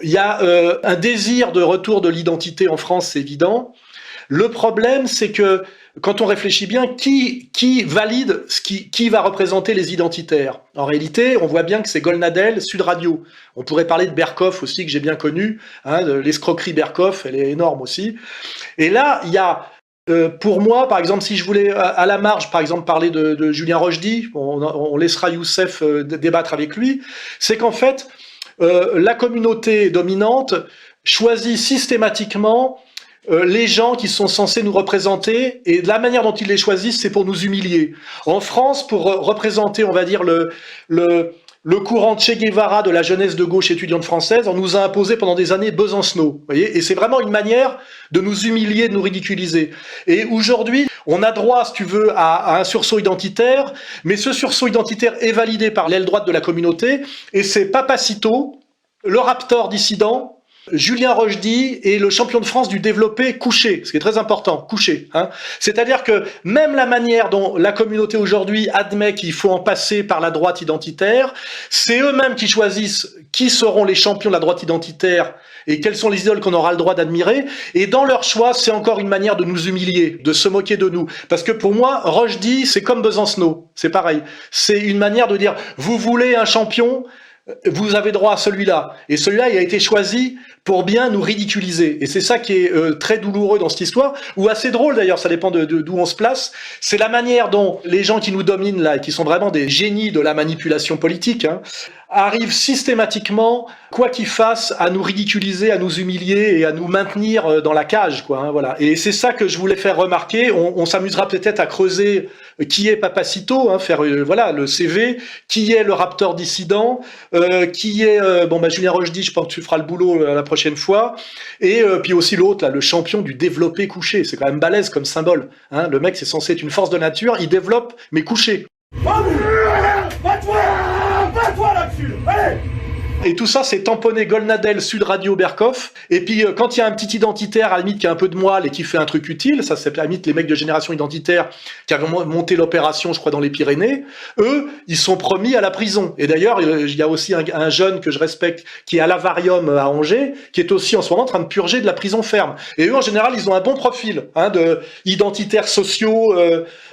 Il y a un désir de retour de l'identité en France, c'est évident. Le problème, c'est que quand on réfléchit bien, qui valide qui va représenter les identitaires? En réalité, on voit bien que c'est Golnadel, Sud Radio. On pourrait parler de Berkoff aussi, que j'ai bien connu, hein, de l'escroquerie Berkoff, elle est énorme aussi. Et là, il y a pour moi, par exemple, si je voulais à la marge, par exemple, parler de Julien Rochdy, on laissera Youssef débattre avec lui, c'est qu'en fait, la communauté dominante choisit systématiquement les gens qui sont censés nous représenter, et de la manière dont ils les choisissent, c'est pour nous humilier. En France, pour représenter, on va dire, le courant Che Guevara de la jeunesse de gauche étudiante française, on nous a imposé pendant des années Besancenot, vous voyez, et c'est vraiment une manière de nous humilier, de nous ridiculiser. Et aujourd'hui, on a droit, si tu veux, à un sursaut identitaire, mais ce sursaut identitaire est validé par l'aile droite de la communauté, et c'est Papacito, le Raptor dissident, Julien Rochdy et le champion de France du développé couché, ce qui est très important, couché. Hein. C'est-à-dire que même la manière dont la communauté aujourd'hui admet qu'il faut en passer par la droite identitaire, c'est eux-mêmes qui choisissent qui seront les champions de la droite identitaire et quelles sont les idoles qu'on aura le droit d'admirer. Et dans leur choix, c'est encore une manière de nous humilier, de se moquer de nous. Parce que pour moi, Rochdy, c'est comme Besancenot, c'est pareil. C'est une manière de dire, vous voulez un champion, vous avez droit à celui-là. Et celui-là, il a été choisi pour bien nous ridiculiser. Et c'est ça qui est très douloureux dans cette histoire, ou assez drôle d'ailleurs, ça dépend d'où on se place. C'est la manière dont les gens qui nous dominent là, et qui sont vraiment des génies de la manipulation politique, hein, arrivent systématiquement, quoi qu'ils fassent, à nous ridiculiser, à nous humilier et à nous maintenir dans la cage, quoi. Hein, voilà. Et c'est ça que je voulais faire remarquer. On s'amusera peut-être à creuser qui est Papacito, hein, faire voilà le CV, qui est le Raptor dissident, qui est Julien Rochdy, je pense que tu feras le boulot la prochaine fois, et puis aussi l'autre là, le champion du développé couché. C'est quand même balèze comme symbole. Hein. Le mec, c'est censé être une force de nature, il développe mais couché. Va-toi là-dessus, allez! Et tout ça, c'est tamponné Golnadel, Sud Radio, Berkoff. Et puis, quand il y a un petit identitaire, à la limite, qui a un peu de moelle et qui fait un truc utile, ça, c'est à la limite les mecs de Génération Identitaire qui avaient monté l'opération, je crois, dans les Pyrénées, eux, ils sont promis à la prison. Et d'ailleurs, il y a aussi un jeune que je respecte, qui est à l'Avarium à Angers, qui est aussi en ce moment en train de purger de la prison ferme. Et eux, en général, ils ont un bon profil, hein, de identitaires sociaux,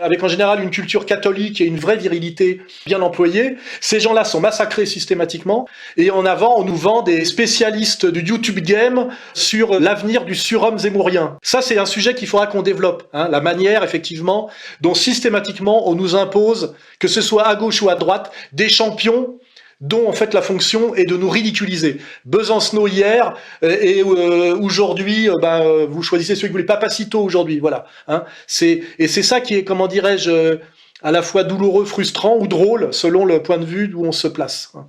avec en général une culture catholique et une vraie virilité bien employée. Ces gens-là sont massacrés systématiquement. Et en avant, on nous vend des spécialistes du YouTube game sur l'avenir du surhomme zémourien. Ça, c'est un sujet qu'il faudra qu'on développe. Hein, la manière, effectivement, dont systématiquement on nous impose, que ce soit à gauche ou à droite, des champions dont en fait la fonction est de nous ridiculiser. Besancenot hier et aujourd'hui, vous choisissez celui que vous voulez. Papacito aujourd'hui, voilà. Hein, c'est ça qui est, comment dirais-je, à la fois douloureux, frustrant ou drôle, selon le point de vue d'où on se place. Hein.